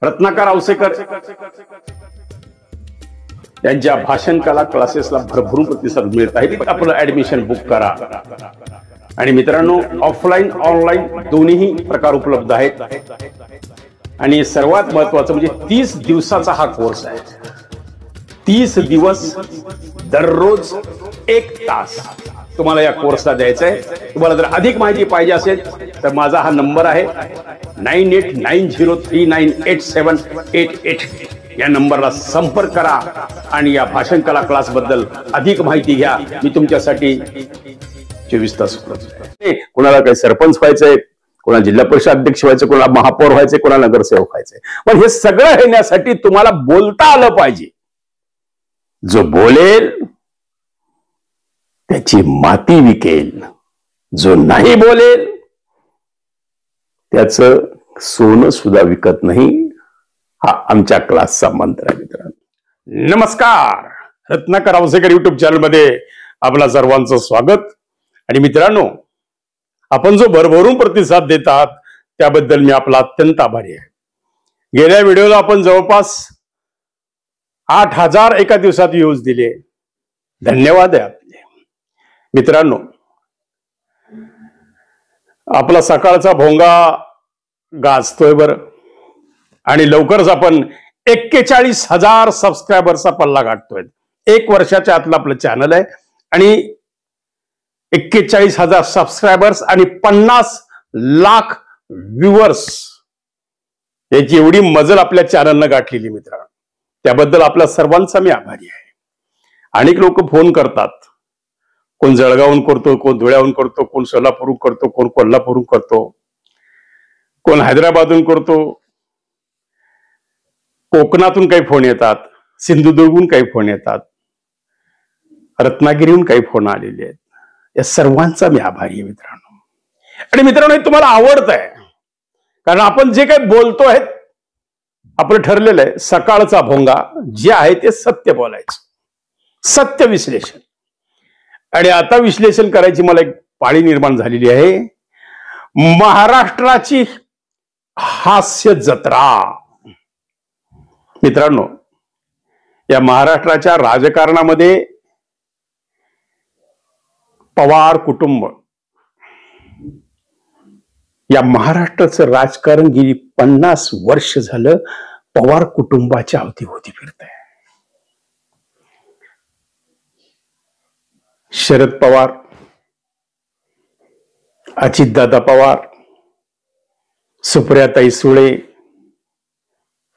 रत्नाकर औसेकर त्यांच्या भाषण कला क्लासेसला भरभरून प्रतिसाद मिळत आहे. आपलं ऍडमिशन बुक करा. आणि मित्रांनो, ऑफलाईन ऑनलाईन दोन्ही प्रकार उपलब्ध आहेत. आणि सर्वात महत्वाचं म्हणजे 30 दिवसाचा हा कोर्स आहे. 30 दिवस दररोज 1 तास तुम्हाला या कोर्सला द्यायचा आहे. तुम्हाला जर अधिक माहिती पाहिजे असेल तर माझा हा नंबर आहे 9890398788. या नंबरला संपर्क करा आणि या भाषण कला क्लास बद्दल अधिक माहिती घ्या. मी तुमच्यासाठी 24 तास उपलब्ध आहे. कोणाला काही सरपंच व्हायचंय, कोणाला जिल्हा परिषद अध्यक्ष व्हायचं, कोणाला महापौर व्हायचंय, कोणाला नगरसेवक व्हायचंय, पण हे सगळं येण्यासाठी तुम्हाला बोलता आलं पाहिजे. जो बोलेल त्याची माती विकेल, जो नाही बोलेल त्याचं सोनं सुद्धा विकत नाही. हा आमच्या क्लासचा मंत्र आहे. मित्रांनो नमस्कार, रत्नाकर औसेकर युट्यूब चॅनल मध्ये आपल्या सर्वांचं स्वागत. आणि मित्रांनो, आपण जो भरभरून प्रतिसाद देतात त्याबद्दल मी आपला अत्यंत आभारी आहे. गेल्या व्हिडिओला आपण जवळपास 8000 एका दिवसात व्ह्यूज दिले. धन्यवाद आहे आपले. मित्रांनो, आपला सकाळचा भोंगा गाजतोय बरं. आणि लवकरच आपण 41,000 सबस्क्रायबरचा पल्ला गाठतोय. 1 वर्षाच्या आतलं आपलं चॅनल आहे आणि 41,000 सबस्क्रायबर्स आणि 50 लाख व्ह्युअर्स याची एवढी मजल आपल्या चॅनलनं गाठलेली. मित्रांनो, त्याबद्दल आपल्या सर्वांचा मी आभारी आहे. अनेक लोक फोन करतात. कोण जळगावहून करतो, कोण धुळ्याहून करतो, कोण सोलापूरहून करतो, कोण कोल्हापूरहून करतो, कोण हैदराबादहून करतो, कोकणातून काही फोन येतात, सिंधुदुर्गहून काही फोन येतात, रत्नागिरीहून काही फोन आलेले आहेत. या सर्वांचा मी आभारी आहे मित्रांनो. आणि मित्रांनो, हे तुम्हाला आवडत आहे कारण आपण जे काही बोलतोय आपलं ठरलेलं आहे. सकाळचा भोंगा जे आहे ते सत्य बोलायचं, सत्य विश्लेषण. आणि आता विश्लेषण करायची मला एक पाळी निर्माण झालेली आहे. महाराष्ट्राची हास्य जत्रा. मित्रांनो, या महाराष्ट्राच्या राजकारणामध्ये पवार कुटुंब, या महाराष्ट्राचं राजकारण गेली 50 वर्ष झालं पवार कुटुंबाच्या अवतीभोवती फिरत आहे. शरद पवार, अजितदादा पवार, सुप्रियाताई सुळे,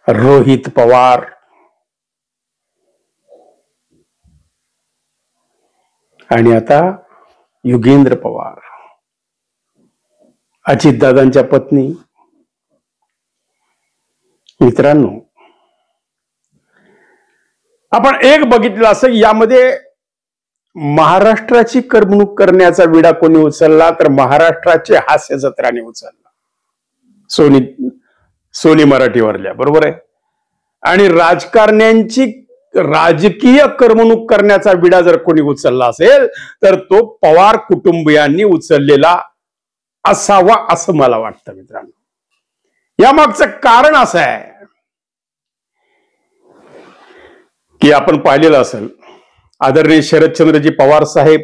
रोहित पवार, आणि आता युगेंद्र पवार, अजितदादांच्या पत्नी. मित्रांनो, आपण एक बघितलं असं, यामध्ये महाराष्ट्राची करमणूक करण्याचा विडा कोणी उचलला तर महाराष्ट्राचे हास्य जत्राने उचलला. सोनी मराठीवरल्या, बरोबर आहे. आणि राजकारण्यांची राजकीय करमणूक करण्याचा विडा जर कोणी उचलला असेल तर तो पवार कुटुंबियांनी उचललेला असावा असं मला वाटतं. मित्रांनो, या मागचं कारण असं आहे की आपण पाहिलेलं असेल, आदरणीय शरदचंद्रजी पवार साहेब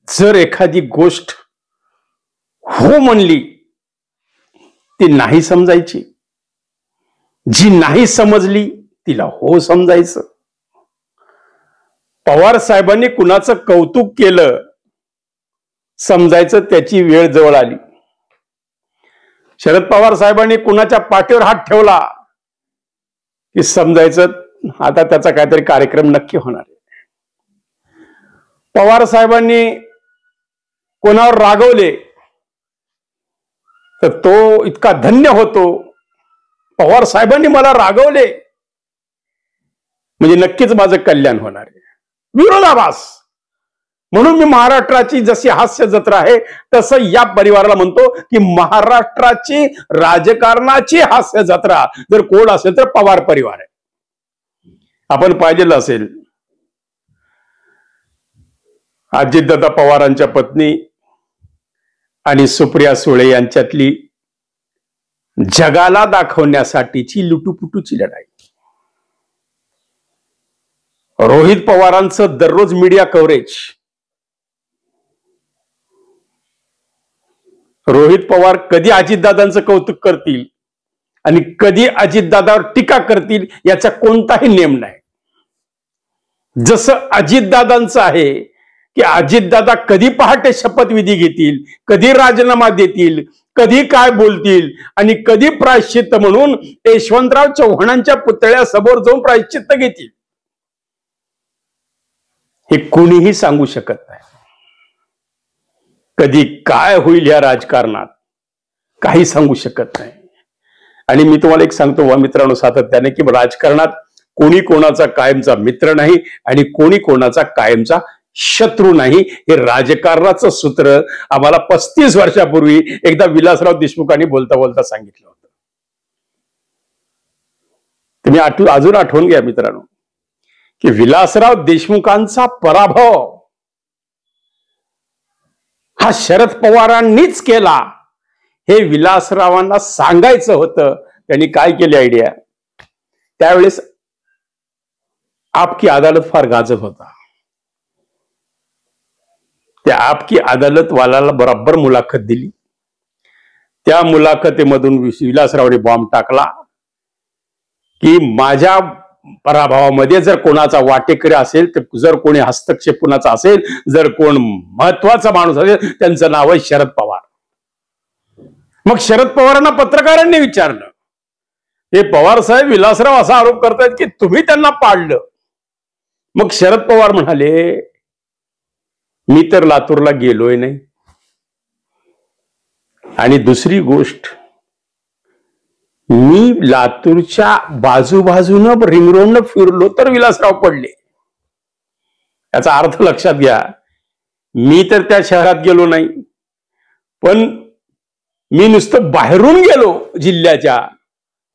जर एखादी गोष्ट हो म्हणली ती नाही समजायची, जी नाही समजली तिला हो समजायचं. पवार साहेबांनी कुणाचं कौतुक केलं समजायचं त्याची वेळ जवळ आली. शरद पवार साहेबांनी कुणाच्या पाठीवर हात ठेवला की समजायचं आता त्याचा काहीतरी कार्यक्रम नक्की होणार आहे. पवार साहेबांनी कोणावर रागवले तर तो इतका धन्य होतो, पवार साहेबांनी मला रागवले म्हणजे नक्कीच माझं कल्याण होणार आहे. विरोधाभास. म्हणून मी महाराष्ट्राची जशी हास्य जत्रा आहे तसं या परिवाराला म्हणतो की महाराष्ट्राची राजकारणाची हास्य जत्रा जर कोण असेल तर पवार परिवार आहे. आपण पाहिलेलं असेल, अजितदादा पवारांच्या पत्नी आणि सुप्रिया सुळे यांच्यातली जगाला दाखवण्यासाठीची लुटूपुटूची लढाई. रोहित पवारांचं दररोज मीडिया कव्हरेज. रोहित पवार कधी अजितदादांचं कौतुक करतील आणि कधी अजितदादावर टीका करतील याचा कोणताही नेम नाही. जसं अजितदादांचं आहे की अजितदादा कधी पहाटे शपथविधी घेतील, कधी राजीनामा देतील, कधी काय बोलतील आणि कधी प्रायश्चित्त म्हणून यशवंतराव चव्हाणांच्या पुतळ्यासमोर जाऊन प्रायश्चित्त घेतील, हे कोणीही सांगू शकत नाही. कधी काय होईल या राजकारणात काही सांगू शकत नाही. आणि मी तुम्हाला एक सांगतो वा मित्रांनो सातत्याने की राजकारणात कोणी कोणाचा कायमचा मित्र नाही आणि कोणी कोणाचा कायमचा शत्रू नाही. हे राजकारणाचं सूत्र आम्हाला 35 वर्षापूर्वी एकदा विलासराव देशमुखांनी बोलता बोलता सांगितलं होतं. तुम्ही अजून आठवून घ्या मित्रांनो की विलासराव देशमुखांचा पराभव हा शरद पवारांनीच केला हे विलासरावांना सांगायचं होतं. त्यांनी काय केली आयडिया, त्यावेळेस आपकी अदालत फार गाजत होता. त्या आपकी अदालत वालाला बरोबर मुलाखत दिली. त्या मुलाखतीमधून विलासरावने बॉम्ब टाकला की माझ्या पराभवामध्ये जर कोणाचा वाटेकरी असेल, तर जर कोणी हस्तक्षेप कुणाचा असेल, जर कोण महत्वाचा माणूस असेल, त्यांचं नाव आहे शरद पवार. मग शरद पवारांना पत्रकारांनी विचारलं, हे पवार साहेब विलासराव असा आरोप करतायत की तुम्ही त्यांना पाडलं. मग शरद पवार म्हणाले, मी तर लातूरला गेलोय नाही. आणि दुसरी गोष्ट, मी लातूरच्या बाजूबाजूनं रिंग रोडनं फिरलो तर विलासराव पडले. याचा अर्थ लक्षात घ्या, मी तर त्या शहरात गेलो नाही, पण मी नुसतं बाहेरून गेलो जिल्ह्याच्या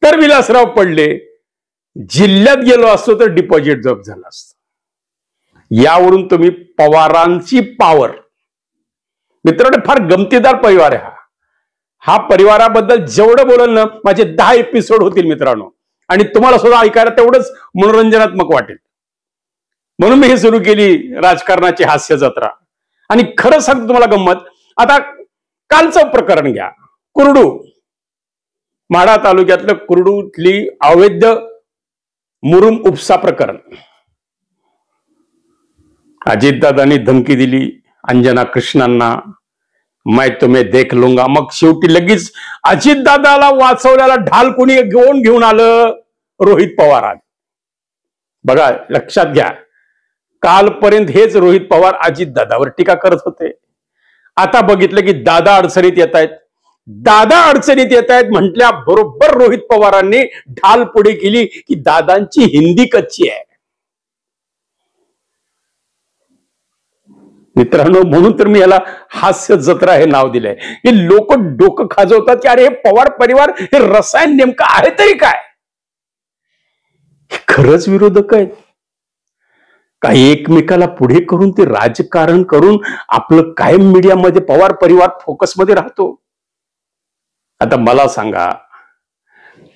तर विलासराव पडले. जिल्ह्यात गेलो असतो तर डिपॉझिट जप्त झालं असतं. यावरून तुम्ही पवारांची पॉवर. मित्रांनो फार गमतीदार परिवार आहे हा परिवाराबद्दल जेवढं बोलल ना माझे 10 एपिसोड होतील मित्रांनो, आणि तुम्हाला सुद्धा ऐकायला तेवढंच मनोरंजनात्मक वाटेल. म्हणून मी हे सुरू केली राजकारणाची हास्य जत्रा. आणि खरं सांगतो तुम्हाला गंमत, आता कालचं प्रकरण घ्या, कुरडू, माढा तालुक्यातलं कुरडूतली अवैध मुरुम उपसा प्रकरण. अजितदादांनी धमकी दिली अंजना कृष्णांना, मैं तुम्हें देख लूंगा. मग शेवटी लगेच अजितदादाला वाचवल्याला ढाल कोणी घेऊन आलं, रोहित पवार. बघा लक्षात घ्या, कालपर्यंत हेच रोहित पवार अजितदादावर टीका करत होते. आता बघितलं की दादा अडचणीत येत आहेत. दादा अडचणीत येत आहेत म्हटल्या बरोबर रोहित पवारांनी ढाल पुढे केली की दादांची हिंदी कच्ची आहे. मित्रांनो म्हणून तर मी याला हास्य जत्रा हे नाव दिलंय. हे लोक डोकं खाजवतात की अरे हे पवार परिवार हे रसायन नेमकं आहे तरी काय. खरंच विरोधक आहेत काही एकमेकाला पुढे करून ते राजकारण करून आपलं कायम मीडियामध्ये पवार परिवार फोकसमध्ये राहतो. आता मला सांगा,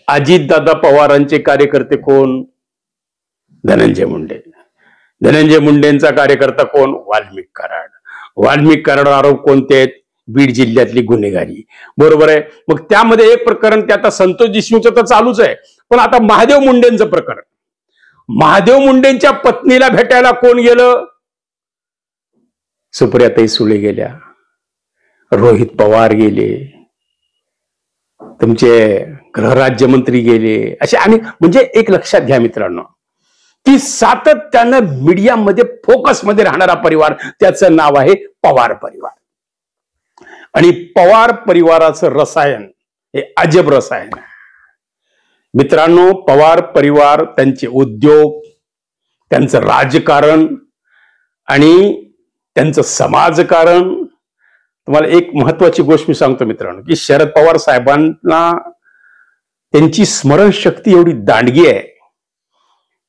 अजितदादा पवारांचे कार्यकर्ते कोण? धनंजय मुंडे. धनंजय मुंडेंचा कार्यकर्ता कोण? वाल्मिक कराड. वाल्मिक कराड आरोप कोणते आहेत? बीड जिल्ह्यातली गुन्हेगारी. बरोबर आहे. मग त्यामध्ये एक प्रकरण ते आता संतोष देशमुखचं तर चालूच आहे, पण आता महादेव मुंडेंचं प्रकरण. महादेव मुंडेंच्या पत्नीला भेटायला कोण गेलं? सुप्रियाताई सुळे गेल्या, रोहित पवार गेले, तुमचे गृहराज्यमंत्री गेले, असे आणि म्हणजे एक लक्षात घ्या मित्रांनो की सातत्यानं मीडियामध्ये फोकसमध्ये राहणारा परिवार, त्याचं नाव आहे पवार परिवार. आणि पवार परिवाराचं रसायन हे अजब रसायन आहे मित्रांनो. पवार परिवार, त्यांचे उद्योग, त्यांचं राजकारण आणि त्यांचं समाजकारण. तुम्हाला एक महत्वाची गोष्ट मी सांगतो मित्रांनो की शरद पवार साहेबांना त्यांची स्मरणशक्ती एवढी दांडगी आहे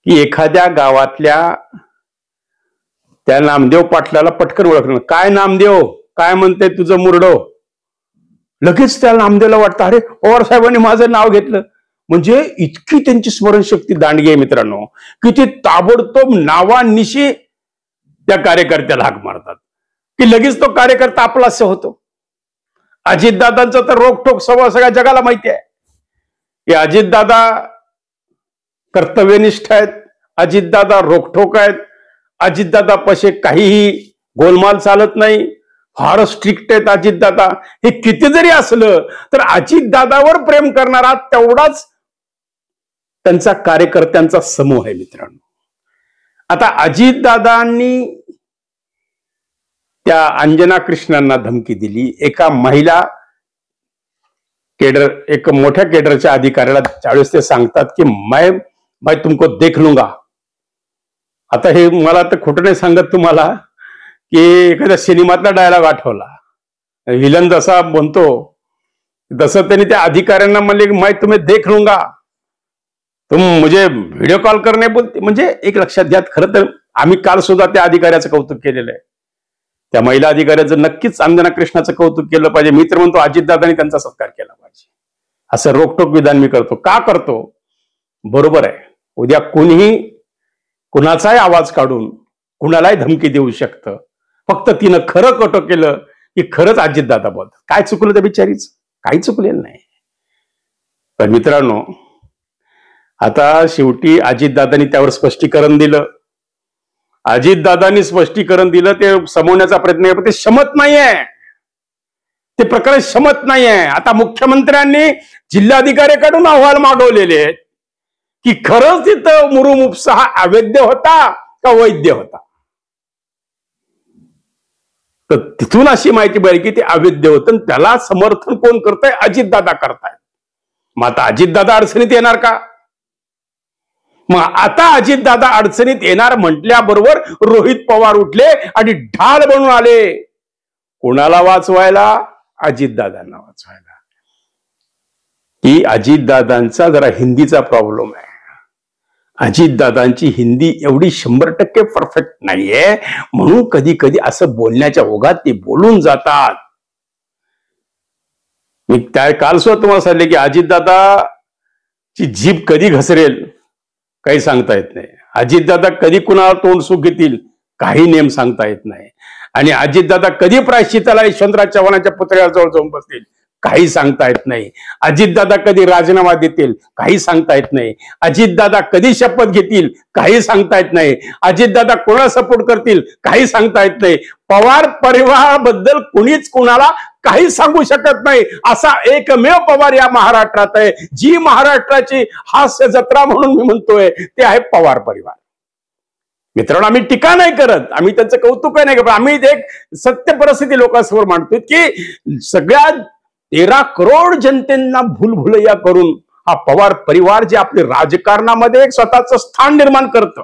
की एखाद्या गावातल्या त्या नामदेव पाटलाला पटकन ओळखणं. काय नामदेव, काय म्हणते तुझं मुरडो? लगेच त्या नामदेवला वाटतं अरे पवार साहेबांनी माझं नाव घेतलं. म्हणजे इतकी त्यांची स्मरणशक्ती दांडगी आहे मित्रांनो, की ते ताबडतोब नावानिशी त्या कार्यकर्त्याला हाक मारतात की लगेच तो कार्यकर्ता आपलासा होतो. अजितदादांचा तर रोखठोक स्वभाव सगळ्या जगाला माहिती आहे की अजितदादा कर्तव्यनिष्ठ आहेत, अजितदादा रोखठोक आहेत, अजितदादा पशे काहीही गोलमाल चालत नाही, फार स्ट्रिक्ट आहेत अजितदादा. हे किती जरी असलं तर अजितदादावर प्रेम करणारा तेवढाच त्यांचा कार्यकर्त्यांचा समूह आहे मित्रांनो. आता अजितदादांनी त्या अंजना कृष्णांना धमकी दिली. एका महिला केडर, एक मोठ्या केडरच्या अधिकाऱ्याला त्यावेळेस ते सांगतात की मैं तुमको देख लूंगा. आता हे मला तर खोटं नाही सांगत तुम्हाला की एखाद्या सिनेमातला डायलॉग आठवला. विलन जसा म्हणतो तसं त्यांनी त्या अधिकाऱ्यांना म्हणले की मैं तुम्हें देख लूंगा, तुम मुझे व्हिडिओ कॉल करणे बोलते. म्हणजे एक लक्षात घ्या, खरं तर आम्ही काल सुद्धा त्या अधिकाऱ्याचं कौतुक केलेलं आहे. त्या महिला अधिकाऱ्याचं नक्कीच अंजना कृष्णाचं कौतुक केलं पाहिजे. मी तर म्हणतो अजितदादांनी त्यांचा सत्कार केला पाहिजे. असं रोखटोक विधान मी करतो. का करतो? बरोबर आहे, उद्या कोणीही कुणाचाही आवाज काढून कुणालाही धमकी देऊ शकतं. फक्त तिनं खरं कटो केलं की खरंच अजितदादा बोलतात. काय चुकलं त्या बिचारीच? काही चुकलेलं नाही. तर मित्रांनो, आता शेवटी अजितदादांनी त्यावर स्पष्टीकरण दिलं. अजितदादांनी स्पष्टीकरण दिलं, ते समवण्याचा प्रयत्न केला, पण ते शमत नाहीये. ते प्रकरण शमत नाहीये. आता मुख्यमंत्र्यांनी जिल्हाधिकाऱ्याकडून अहवाल मागवलेले आहेत की खरंच तिथं मुरुम उपसा हा अवैध होता का वैद्य होता. तर तिथून अशी माहिती मिळाली की ते अवैध होतं. त्याला समर्थन कोण करतंय? अजितदादा करतायत. मग आता अजितदादा अडचणीत येणार का? मग आता अजितदादा अडचणीत येणार म्हटल्याबरोबर रोहित पवार उठले आणि ढाल बनून आले. कोणाला वाचवायला? अजितदादांना वाचवायला. की अजितदादांचा जरा हिंदीचा प्रॉब्लेम आहे. अजितदादांची हिंदी एवढी 100% परफेक्ट नाहीये, म्हणून कधी कधी असं बोलण्याच्या ओघात ते बोलून जातात. मी त्या काल सुद्धा तुम्हाला सांगितले की अजितदादाची जीभ कधी घसरेल काही सांगता येत नाही. अजितदादा कधी कुणाला तोंड सुख घेतील काही नेम सांगता येत नाही. आणि अजितदादा कधी प्रायश्चित्ताला यशवंतराव चव्हाणांच्या पुतळ्याजवळ जाऊन बसतील काही सांगता येत नाही. अजितदादा कधी राजीनामा देतील काही सांगता येत नाही. अजितदादा कधी शपथ घेतील काही सांगता येत नाही. अजितदादा कोणाला सपोर्ट करतील काही सांगता येत नाही. पवार परिवाराबद्दल कुणीच कुणाला काही सांगू शकत नाही. असा एकमेव पवार या महाराष्ट्रात आहे. जी महाराष्ट्राची हास्य जत्रा म्हणून मी म्हणतोय ते आहे पवार परिवार. मित्रांनो, आम्ही टीका नाही करत, आम्ही त्यांचं कौतुक नाही करत. आम्ही एक सत्य परिस्थिती लोकांसमोर मांडतो की सगळ्या 13 करोड जनतेना भूलभुलैया करून हा पवार परिवार जे आपले राजकारणामध्ये एक स्वतःचं स्थान निर्माण करतं.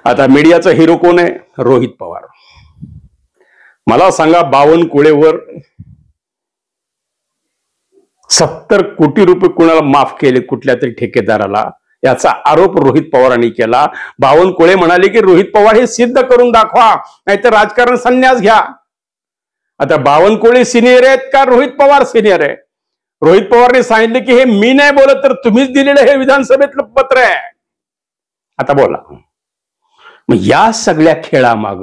आता मीडियाचा हिरो कोण आहे? रोहित पवार. मला सांगा, बावनकुळेवर 70 कोटी रुपये कुणाला माफ केले कुठल्या तरी ठेकेदाराला, याचा आरोप रोहित पवारांनी केला. बावनकुळे म्हणाले की रोहित पवार हे सिद्ध करून दाखवा, नाहीतर राजकारण संन्यास घ्या. आता बावनकुळे सिनियर आहेत का रोहित पवार सिनियर आहे? रोहित पवारने सांगितले की हे मी नाही बोलत, तर तुम्हीच दिलेलं हे विधानसभेतलं पत्र आहे. आता बोला. मग या सगळ्या खेळामाग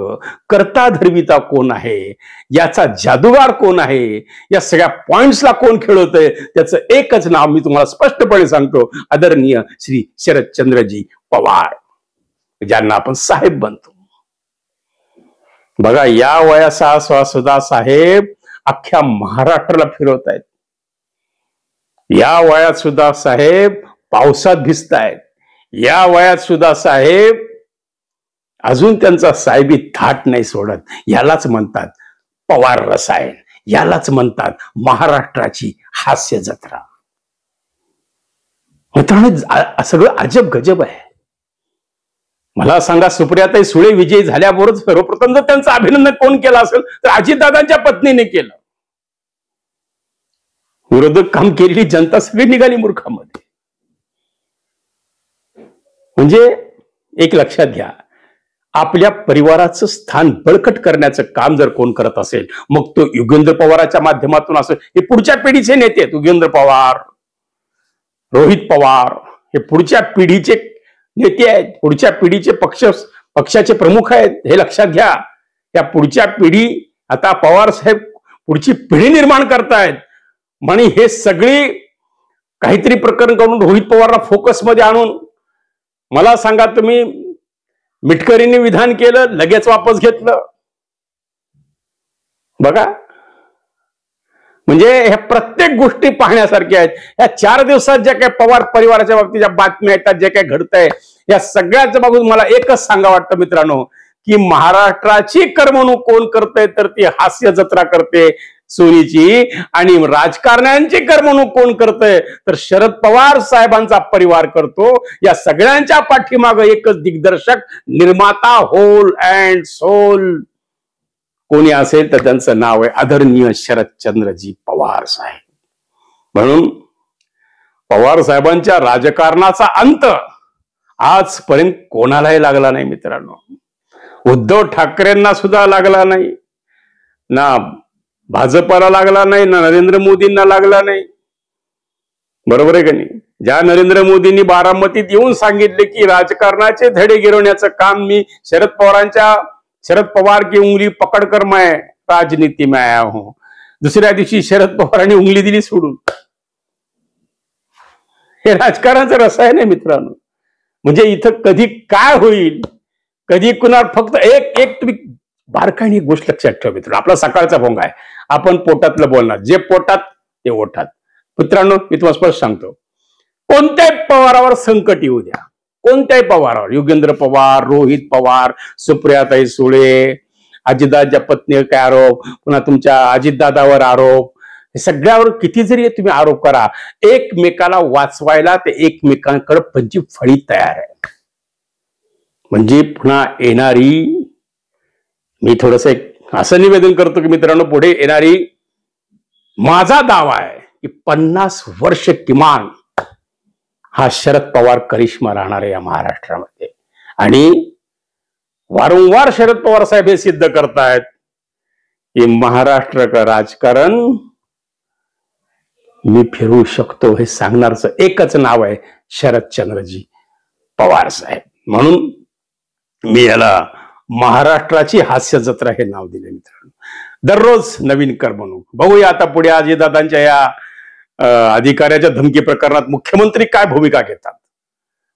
कर्ता धर्मिता कोण आहे? याचा जादूगार कोण आहे? या सगळ्या पॉइंट्सला कोण खेळवतंय? त्याचं एकच नाव मी तुम्हाला स्पष्टपणे सांगतो, आदरणीय श्री शरदचंद्रजी पवार, ज्यांना आपण साहेब बनतो. बघा, या वयाचा सुद्धा साहेब अख्ख्या महाराष्ट्राला फिरवतायत. या वयात सुद्धा साहेब पावसात भिजतायत. या वयात सुद्धा साहेब अजून त्यांचा साहेबी थाट नाही सोडत. यालाच म्हणतात पवार रसायन, यालाच म्हणतात महाराष्ट्राची हास्य जत्रा. मित्रांनो, सगळं अजब गजब आहे. मला सांगा, सुप्रियाताई सुळे विजयी झाल्याबरोबर सर्वप्रथम जर त्यांचं अभिनंदन कोण केलं असेल तर अजितदादांच्या पत्नीने केलं. विरोधक काम केलेली जनता सगळी निघाली मूर्खामध्ये. म्हणजे एक लक्षात घ्या, आपल्या परिवाराचं स्थान बळकट करण्याचं काम जर कोण करत असेल, मग तो युगेंद्र पवाराच्या माध्यमातून असेल. हे पुढच्या पिढीचे नेते आहेत. युगेंद्र पवार, रोहित पवार हे पुढच्या पिढीचे नेते आहेत. पुढच्या पिढीचे पक्षाचे प्रमुख आहेत. हे लक्षात घ्या. या पुढच्या पिढी, आता पवार साहेब पुढची पिढी निर्माण करतायत. म्हणे हे सगळी काहीतरी प्रकरण करून रोहित पवारला फोकसमध्ये आणून, मला सांगा तुम्ही, मिटकरींनी विधान केलं, लगेच वापस घेतलं. बघा, म्हणजे ह्या प्रत्येक गोष्टी पाहण्यासारख्या आहेत. या 4 दिवसात ज्या काही पवार परिवाराच्या बाबतीत बातम्या येतात, जे काही घडतंय, या सगळ्याच्या बाबतीत मला एकच सांगा वाटतं मित्रांनो, की महाराष्ट्राची करमणूक कोण करतंय, तर ती हास्य जत्रा करते सोनीची. आणि राजकारण्यांची करमणूक कोण करतंय, तर शरद पवार साहेबांचा परिवार करतो. या सगळ्यांच्या पाठीमागं एकच दिग्दर्शक, निर्माता, होल अँड सोल कोणी असेल तर त्यांचं नाव आहे आदरणीय शरदचंद्रजी पवार साहेब. म्हणून पवार साहेबांच्या राजकारणाचा अंत आजपर्यंत कोणालाही लागला नाही मित्रांनो. उद्धव ठाकरेंना सुद्धा लागला नाही, ना भाजपाला लागला नाही, ना नरेंद्र मोदींना लागला नाही. बरोबर आहे का नाही? ज्या नरेंद्र मोदींनी बारामतीत येऊन सांगितले की राजकारणाचे धडे गिरवण्याचं काम मी शरद पवार की उंगली पकडकर मैं राजनीति में आया हूं, दुसऱ्या दिवशी शरद पवारांनी उंगली दिली सोडून. हे राजकारणाचं रसायन आहे मित्रांनो. म्हणजे इथं कधी काय होईल, कधी कुणा, फक्त एक तुम्ही बारकाईने एक गोष्ट लक्षात ठेवा मित्रांनो. आपला सकाळचा भोंगा आहे, आपण पोटातलं बोलणार, जे पोटात ते ओठात. मित्रांनो, मी तुम्हाला स्पष्ट सांगतो, कोणत्याही पवारावर संकट येऊ द्या, कोणत्याही पवारावर, युगेंद्र पवार, रोहित पवार, सुप्रियाताई सुळे, अजितदादाच्या पत्नीवर काय आरोप, पुन्हा तुमच्या अजितदादावर आरोप, हे सगळ्यावर किती जरी तुम्ही आरोप करा, एकमेकाला वाचवायला ते एकमेकांकडे पंची फळी तयार आहे. म्हणजे पुन्हा येणारी, मी थोडस असं निवेदन करतो की मित्रांनो, पुढे येणारी, माझा दावा आहे की 50 वर्ष किमान हा शरद पवार करिश्मा राहणार आहे या महाराष्ट्रामध्ये. आणि वारंवार शरद पवार साहेब हे सिद्ध करतायत की महाराष्ट्र का राजकारण मी फिरवू शकतो. हे सांगणारच एकच नाव आहे शरदचंद्रजी पवार साहेब. म्हणून मी याला महाराष्ट्राची हास्य जत्रा हे नाव दिले मित्रांनो. दररोज नवीन करमणूक बघूया. आता पुढे अजितदादांच्या या अधिकाऱ्याच्या धमकी प्रकरणात मुख्यमंत्री काय भूमिका घेतात.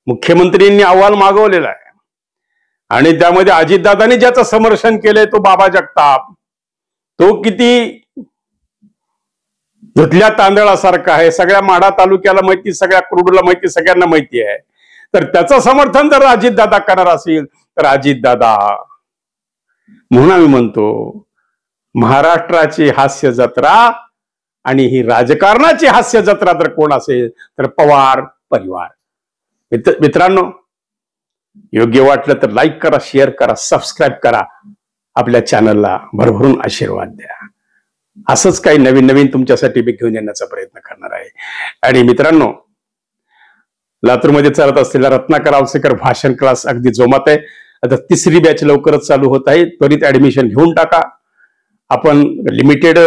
मुख्यमंत्र्यांनी अहवाल मागवलेला आहे आणि त्यामध्ये अजितदादांनी ज्याचं समर्थन केलंय तो बाबा जगताप, तो किती धुतल्या तांदळासारखा आहे. सगळ्या माढा तालुक्याला माहिती, सगळ्या कुरुडला माहिती, सगळ्यांना माहिती आहे. तर त्याचं समर्थन जर अजितदादा करणार असेल तर अजितदादा, म्हणून आम्ही म्हणतो महाराष्ट्राची हास्य जत्रा आणि ही राजकारणाची हास्य जत्रा जर कोण असेल तर पवार परिवार. मित्रांनो, योग्य वाटलं तर लाईक करा, शेअर करा, सबस्क्राईब करा, आपल्या चॅनलला भरभरून आशीर्वाद द्या. असंच काही नवीन नवीन तुमच्यासाठी मी घेऊन येण्याचा प्रयत्न करणार आहे. आणि मित्रांनो, लातूरमध्ये चालत असलेला रत्नाकर आवसेकर भाषण क्लास अगदी जोमात आहे. आता 3री बॅच लवकरच चालू होत आहे. त्वरित ऍडमिशन घेऊन टाका. आपण लिमिटेड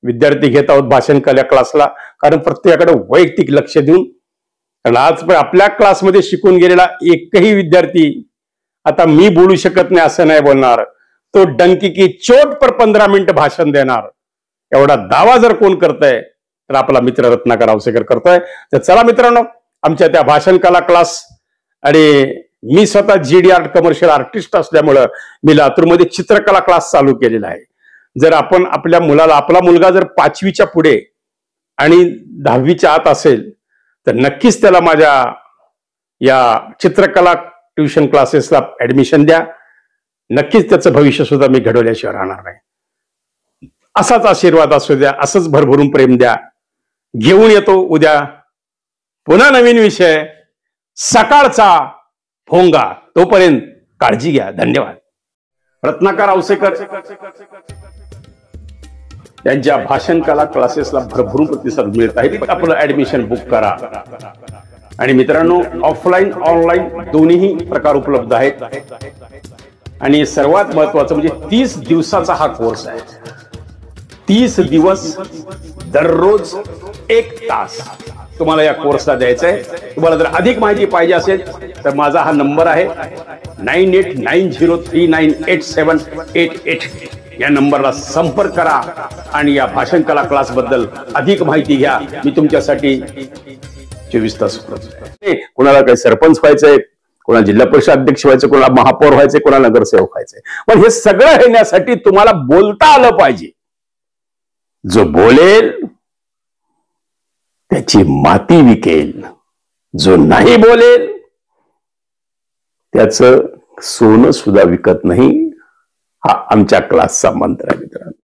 विद्यार्थी घेत आहोत भाषण कला क्लासला, कारण प्रत्येकाकडे वैयक्तिक लक्ष देऊन. कारण आज आपल्या क्लासमध्ये शिकून गेलेला एकही विद्यार्थी आता मी बोलू शकत नाही असं नाही बोलणार. तो डंकी की चोट पर 15 मिनिट भाषण देणार, एवढा दावा जर कोण करतंय तर आपला मित्र रत्नाकर आवसेकर करतोय. तर चला मित्रांनो, आमच्या त्या भाषण कला क्लास, आणि मी स्वतः GD आर्ट कमर्शियल आर्टिस्ट असल्यामुळं मी लातूरमध्ये चित्रकला क्लास चालू केलेला आहे. जर आपण आपल्या मुलाला, आपला मुलगा जर 5वीच्या पुढे आणि 10वीच्या आत असेल तर नक्कीच त्याला माझ्या या चित्रकला ट्युशन क्लासेसला ऍडमिशन द्या. नक्कीच त्याचं भविष्य सुद्धा मी घडवल्याशिवाय राहणार नाही. असाच आशीर्वाद असू द्या, असंच भरभरून प्रेम द्या. घेऊन येतो उद्या पुन्हा नवीन विषय, सकाळचा भोंगा. तोपर्यंत काळजी घ्या. धन्यवाद. रत्नाकर आवसेकर त्यांच्या भाषण कला क्लासेसला भरभरून प्रतिसाद मिळत आहे. आपलं ऍडमिशन बुक करा. आणि मित्रांनो, ऑफलाईन ऑनलाईन दोन्ही प्रकार उपलब्ध आहेत. आणि सर्वात महत्वाचं म्हणजे 30 दिवसाचा हा कोर्स आहे. 30 दिवस, दररोज 1 तास तुम्हाला या कोर्सला द्यायचा आहे. तुम्हाला जर अधिक माहिती पाहिजे असेल तर माझा हा नंबर आहे 9890398788. या नंबरला संपर्क करा आणि या भाषण कला क्लास बद्दल अधिक माहिती घ्या. मी तुमच्यासाठी 24 तास उपलब्ध आहे. कोणाला काही सरपंच व्हायचंय, कोणाला जिल्हा परिषद अध्यक्ष व्हायचं, कोणाला महापौर व्हायचंय, कोणाला नगरसेवक व्हायचंय. पण हे सगळं येण्यासाठी तुम्हाला बोलता आलं पाहिजे. जो बोलेल त्याची माती विकेल, जो नाही बोलेल त्याचं सोनं सुद्धा विकत नाही. हा आमच्या क्लासचा मंत्र आहे मित्रांनो.